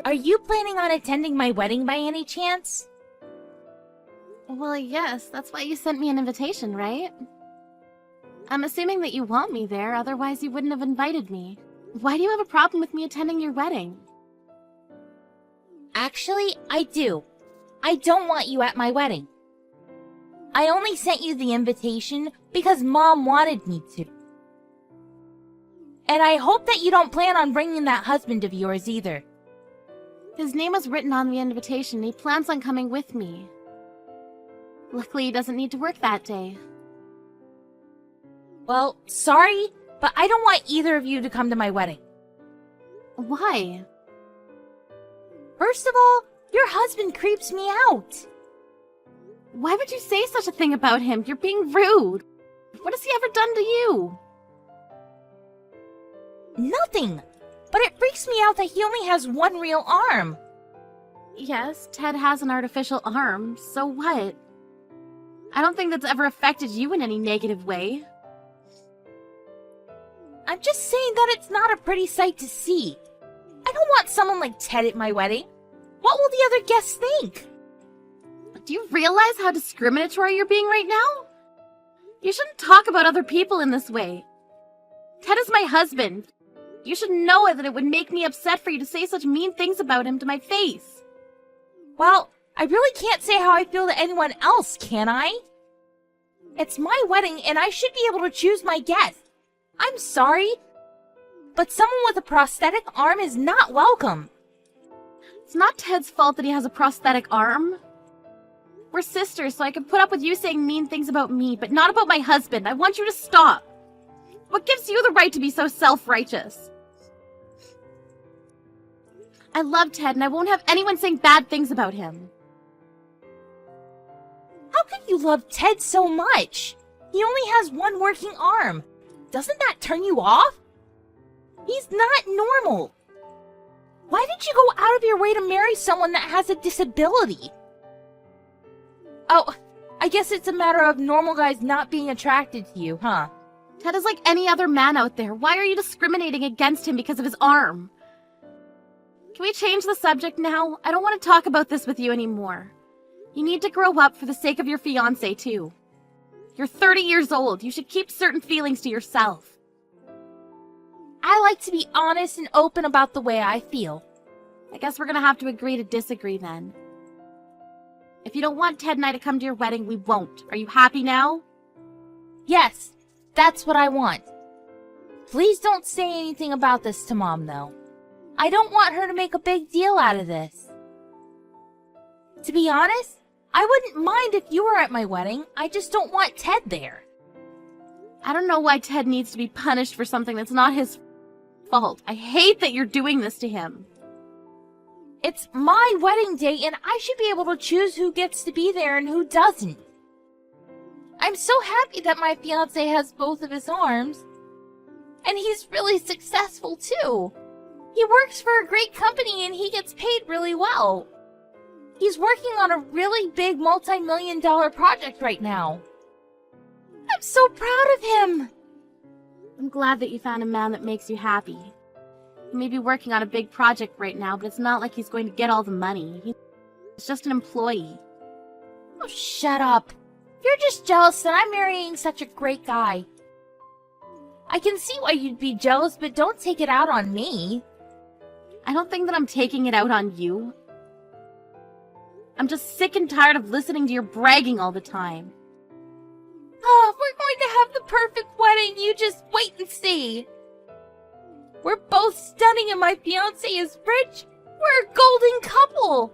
Are you planning on attending my wedding by any chance? Well, yes, that's why you sent me an invitation, right? I'm assuming that you want me there, otherwise you wouldn't have invited me. Why do you have a problem with me attending your wedding? Actually, I do. I don't want you at my wedding. I only sent you the invitation because Mom wanted me to. And I hope that you don't plan on bringing that husband of yours either. His name was written on the invitation and he plans on coming with me. Luckily, he doesn't need to work that day. Well, sorry, but I don't want either of you to come to my wedding. Why? First of all, your husband creeps me out. Why would you say such a thing about him? You're being rude. What has he ever done to you? Nothing, but it freaks me out that he only has one real arm. Yes, Ted has an artificial arm, so what? I don't think that's ever affected you in any negative way. I'm just saying that it's not a pretty sight to see. I don't want someone like Ted at my wedding. What will the other guests think? Do you realize how discriminatory you're being right now? You shouldn't talk about other people in this way. Ted is my husband. You should know that it would make me upset for you to say such mean things about him to my face. Well, I really can't say how I feel to anyone else, can I? It's my wedding and I should be able to choose my guests. I'm sorry, but someone with a prosthetic arm is not welcome. It's not Ted's fault that he has a prosthetic arm. We're sisters, so I can put up with you saying mean things about me, but not about my husband. I want you to stop. What gives you the right to be so self-righteous? I love Ted, and I won't have anyone saying bad things about him. How can you love Ted so much? He only has one working arm. Doesn't that turn you off? He's not normal. Why did you go out of your way to marry someone that has a disability? Oh, I guess it's a matter of normal guys not being attracted to you, huh? Ted is like any other man out there. Why are you discriminating against him because of his arm? Can we change the subject now? I don't want to talk about this with you anymore. You need to grow up for the sake of your fiancé, too. You're 30 years old. You should keep certain feelings to yourself. I like to be honest and open about the way I feel. I guess we're gonna have to agree to disagree then. If you don't want Ted and I to come to your wedding, we won't. Are you happy now? Yes, that's what I want. Please don't say anything about this to Mom, though. I don't want her to make a big deal out of this. To be honest, I wouldn't mind if you were at my wedding. I just don't want Ted there. I don't know why Ted needs to be punished for something that's not his fault. I hate that you're doing this to him. It's my wedding day and I should be able to choose who gets to be there and who doesn't. I'm so happy that my fiancé has both of his arms. And he's really successful too. He works for a great company and he gets paid really well. He's working on a really big multi-million-dollar project right now. I'm so proud of him. I'm glad that you found a man that makes you happy. He may be working on a big project right now, but it's not like he's going to get all the money. He's just an employee. Oh, shut up. You're just jealous that I'm marrying such a great guy. I can see why you'd be jealous, but don't take it out on me. I don't think that I'm taking it out on you. I'm just sick and tired of listening to your bragging all the time. Oh, we're going to have the perfect wedding. You just wait and see. We're both stunning and my fiancé is rich. We're a golden couple.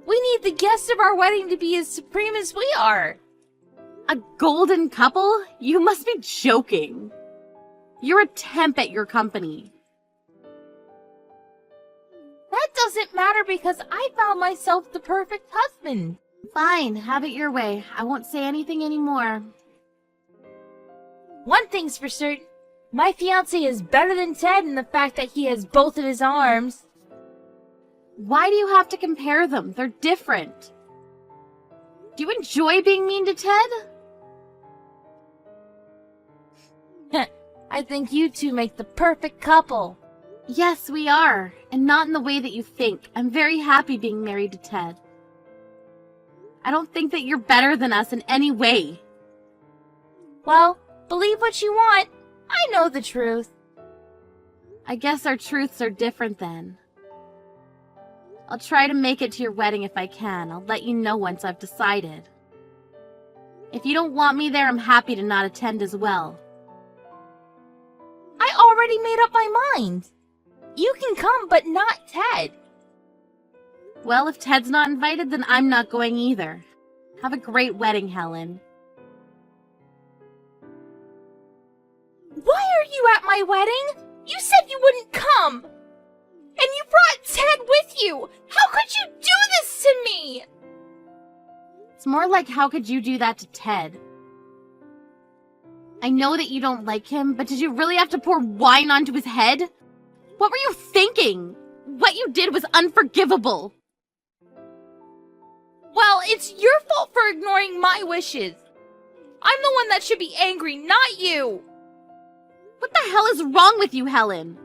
We need the guests of our wedding to be as supreme as we are. A golden couple? You must be joking. You're a temp at your company. That doesn't matter because I found myself the perfect husband. Fine, have it your way. I won't say anything anymore. One thing's for certain. My fiancé is better than Ted in the fact that he has both of his arms. Why do you have to compare them? They're different. Do you enjoy being mean to Ted? I think you two make the perfect couple. Yes, we are, and not in the way that you think. I'm very happy being married to Ted. I don't think that you're better than us in any way. Well, believe what you want. I know the truth. I guess our truths are different then. I'll try to make it to your wedding if I can. I'll let you know once I've decided. If you don't want me there, I'm happy to not attend as well. I already made up my mind. You can come, but not Ted. Well, if Ted's not invited, then I'm not going either. Have a great wedding, Helen. Why are you at my wedding? You said you wouldn't come. And you brought Ted with you. How could you do this to me? It's more like, how could you do that to Ted? I know that you don't like him, but did you really have to pour wine onto his head? What were you thinking? What you did was unforgivable. Well, it's your fault for ignoring my wishes. I'm the one that should be angry, not you. What the hell is wrong with you, Helen?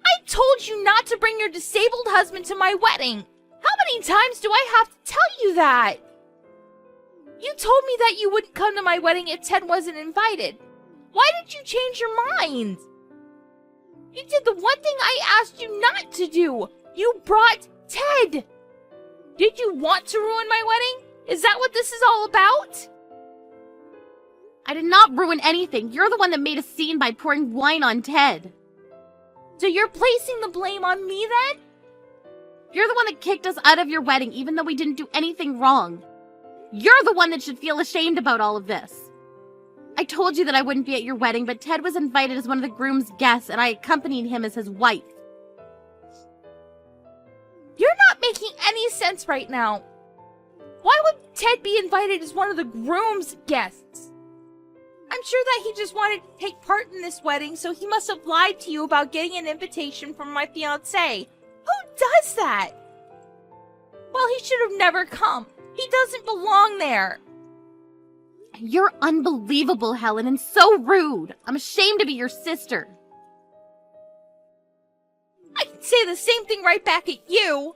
I told you not to bring your disabled husband to my wedding. How many times do I have to tell you that? You told me that you wouldn't come to my wedding if Ted wasn't invited. Why did you change your mind? You did the one thing I asked you not to do. You brought Ted. Did you want to ruin my wedding? Is that what this is all about? I did not ruin anything. You're the one that made a scene by pouring wine on Ted. So you're placing the blame on me then? You're the one that kicked us out of your wedding even though we didn't do anything wrong. You're the one that should feel ashamed about all of this. I told you that I wouldn't be at your wedding, but Ted was invited as one of the groom's guests and I accompanied him as his wife. You're not making any sense right now. Why would Ted be invited as one of the groom's guests? I'm sure that he just wanted to take part in this wedding, so he must have lied to you about getting an invitation from my fiancé. Who does that? Well, he should have never come. He doesn't belong there. You're unbelievable, Helen, and so rude. I'm ashamed to be your sister. I can say the same thing right back at you.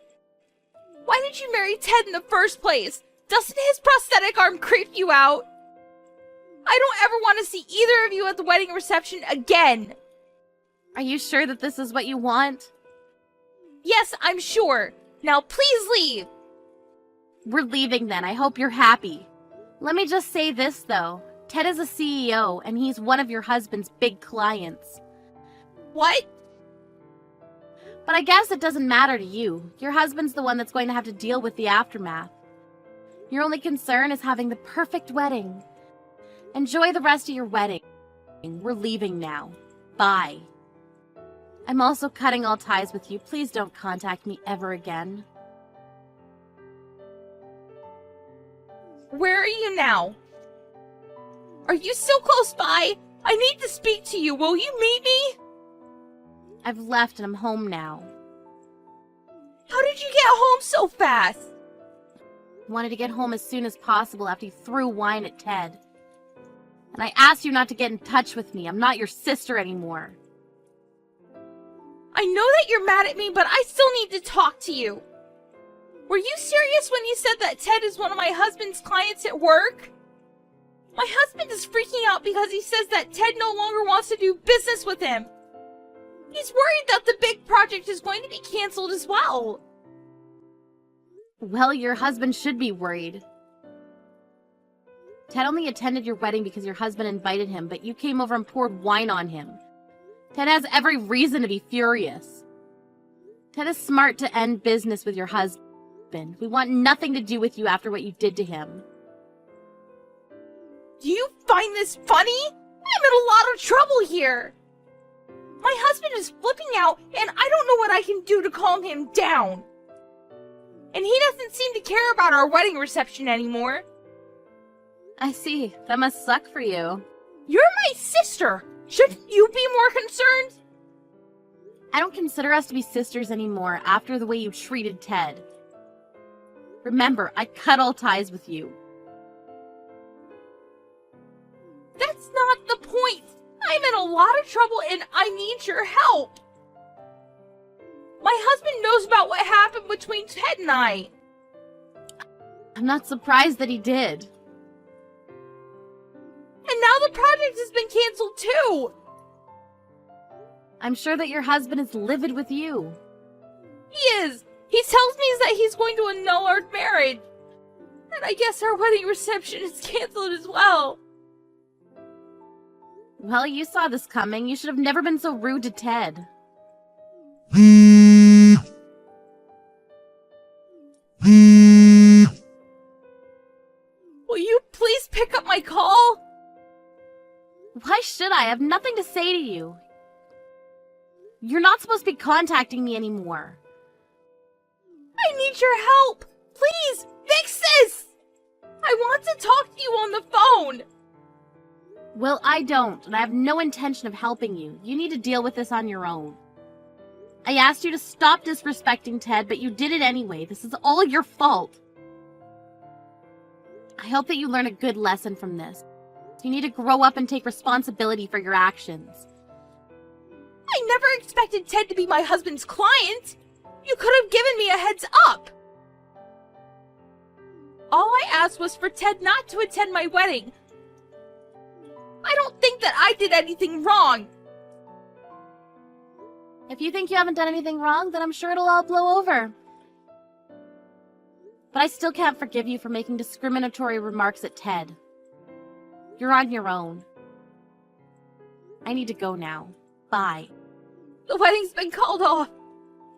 Why did you marry Ted in the first place? Doesn't his prosthetic arm creep you out? I don't ever want to see either of you at the wedding reception again. Are you sure that this is what you want? Yes, I'm sure. Now please leave. We're leaving then. I hope you're happy. Let me just say this, though. Ted is a CEO, and he's one of your husband's big clients. What? But I guess it doesn't matter to you. Your husband's the one that's going to have to deal with the aftermath. Your only concern is having the perfect wedding. Enjoy the rest of your wedding. We're leaving now. Bye. I'm also cutting all ties with you. Please don't contact me ever again. Where are you now? Are you still close by? I need to speak to you. Will you meet me? I've left and I'm home now. How did you get home so fast? Wanted to get home as soon as possible after you threw wine at Ted. And I asked you not to get in touch with me. I'm not your sister anymore. I know that you're mad at me, but I still need to talk to you. Were you serious when you said that Ted is one of my husband's clients at work? My husband is freaking out because he says that Ted no longer wants to do business with him. He's worried that the big project is going to be canceled as well. Well, your husband should be worried. Ted only attended your wedding because your husband invited him, but you came over and poured wine on him. Ted has every reason to be furious. Ted is smart to end business with your husband. We want nothing to do with you after what you did to him. Do you find this funny? I'm in a lot of trouble here. My husband is flipping out, and I don't know what I can do to calm him down. And he doesn't seem to care about our wedding reception anymore. I see. That must suck for you. You're my sister. Shouldn't you be more concerned? I don't consider us to be sisters anymore after the way you treated Ted. Remember, I cut all ties with you. That's not the point. I'm in a lot of trouble and I need your help. My husband knows about what happened between Ted and I. I'm not surprised that he did. And now the project has been canceled too. I'm sure that your husband is livid with you. He is. He tells me that he's going to annul our marriage. And I guess our wedding reception is canceled as well. Well, you saw this coming. You should have never been so rude to Ted. Will you please pick up my call? Why should I? I have nothing to say to you. You're not supposed to be contacting me anymore. I need your help. Please, fix this. I want to talk to you on the phone. Well, I don't, and I have no intention of helping you. You need to deal with this on your own. I asked you to stop disrespecting Ted, but you did it anyway. This is all your fault. I hope that you learn a good lesson from this. You need to grow up and take responsibility for your actions. I never expected Ted to be my husband's client. You could have given me a heads up. All I asked was for Ted not to attend my wedding. I don't think that I did anything wrong. If you think you haven't done anything wrong, then I'm sure it'll all blow over. But I still can't forgive you for making discriminatory remarks at Ted. You're on your own. I need to go now. Bye. The wedding's been called off.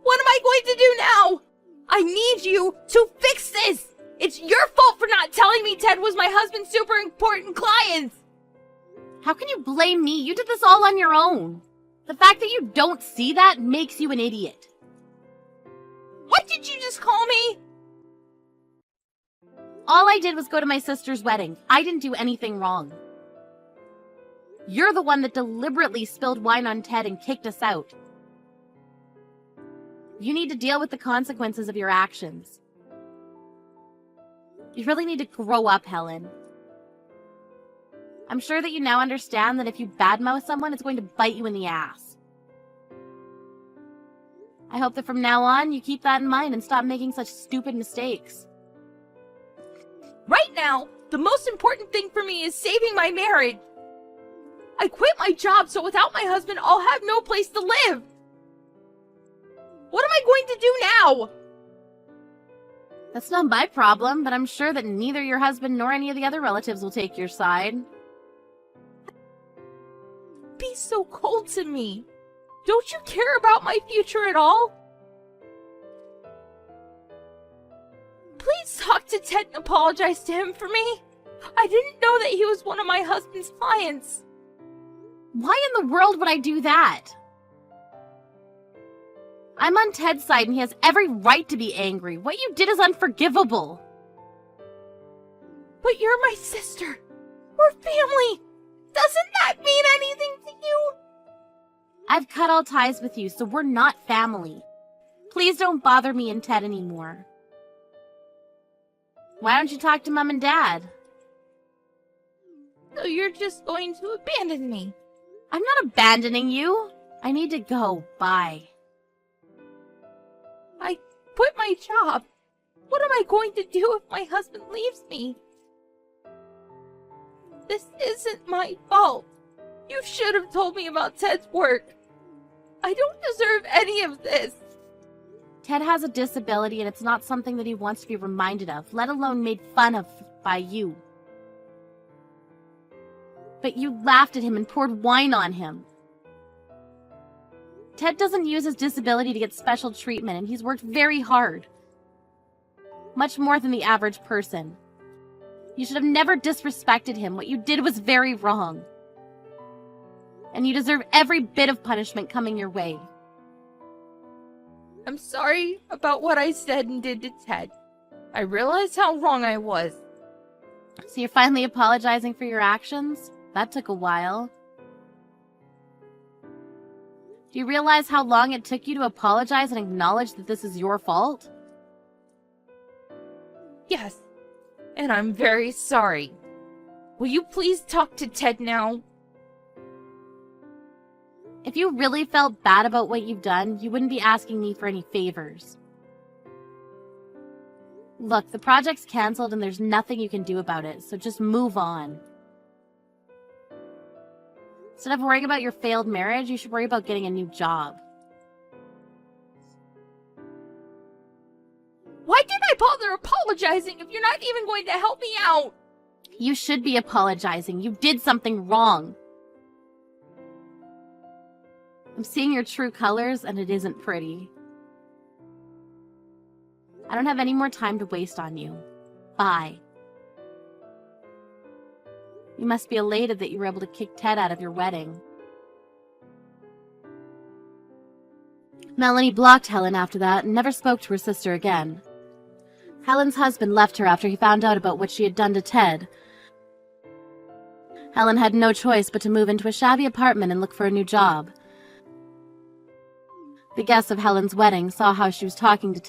What am I going to do now? I need you to fix this. It's your fault for not telling me Ted was my husband's super important client. How can you blame me? You did this all on your own. The fact that you don't see that makes you an idiot. What did you just call me? All I did was go to my sister's wedding. I didn't do anything wrong. You're the one that deliberately spilled wine on Ted and kicked us out. You need to deal with the consequences of your actions. You really need to grow up, Helen. I'm sure that you now understand that if you badmouth someone, it's going to bite you in the ass. I hope that from now on, you keep that in mind and stop making such stupid mistakes. Right now, the most important thing for me is saving my marriage. I quit my job, so without my husband, I'll have no place to live. What am I going to do now? That's not my problem, but I'm sure that neither your husband nor any of the other relatives will take your side. Be so cold to me. Don't you care about my future at all? Please talk to Ted and apologize to him for me. I didn't know that he was one of my husband's clients. Why in the world would I do that? I'm on Ted's side and he has every right to be angry. What you did is unforgivable. But you're my sister. We're family. Doesn't that mean anything to you? I've cut all ties with you, so we're not family. Please don't bother me and Ted anymore. Why don't you talk to Mom and Dad? So you're just going to abandon me? I'm not abandoning you. I need to go. Bye. I quit my job. What am I going to do if my husband leaves me? This isn't my fault. You should have told me about Ted's work. I don't deserve any of this. Ted has a disability and it's not something that he wants to be reminded of, let alone made fun of by you. But you laughed at him and poured wine on him. Ted doesn't use his disability to get special treatment, and he's worked very hard. Much more than the average person. You should have never disrespected him. What you did was very wrong. And you deserve every bit of punishment coming your way. I'm sorry about what I said and did to Ted. I realized how wrong I was. So you're finally apologizing for your actions? That took a while. Do you realize how long it took you to apologize and acknowledge that this is your fault? Yes, and I'm very sorry. Will you please talk to Ted now? If you really felt bad about what you've done, you wouldn't be asking me for any favors. Look, the project's canceled and there's nothing you can do about it, so just move on. Instead of worrying about your failed marriage, you should worry about getting a new job. Why did I bother apologizing if you're not even going to help me out? You should be apologizing. You did something wrong. I'm seeing your true colors, and it isn't pretty. I don't have any more time to waste on you. Bye. You must be elated that you were able to kick Ted out of your wedding. Melanie blocked Helen after that and never spoke to her sister again. Helen's husband left her after he found out about what she had done to Ted. Helen had no choice but to move into a shabby apartment and look for a new job. The guests of Helen's wedding saw how she was talking to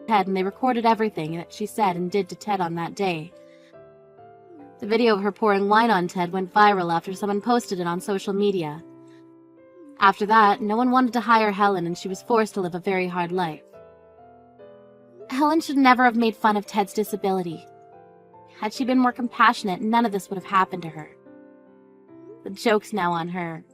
Ted, and they recorded everything that she said and did to Ted on that day. The video of her pouring wine on Ted went viral after someone posted it on social media. After that, no one wanted to hire Helen, and she was forced to live a very hard life. Helen should never have made fun of Ted's disability. Had she been more compassionate, none of this would have happened to her. The joke's now on her.